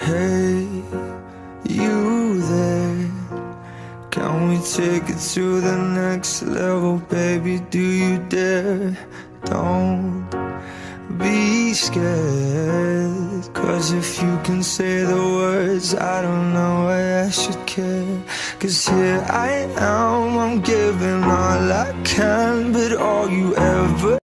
Hey, you there? Can we take it to the next level, baby? Do you dare? Don't be scared, 'cause if you can say the words, I don't know why I should care. 'Cause here I am, I'm giving all I can, but all you ever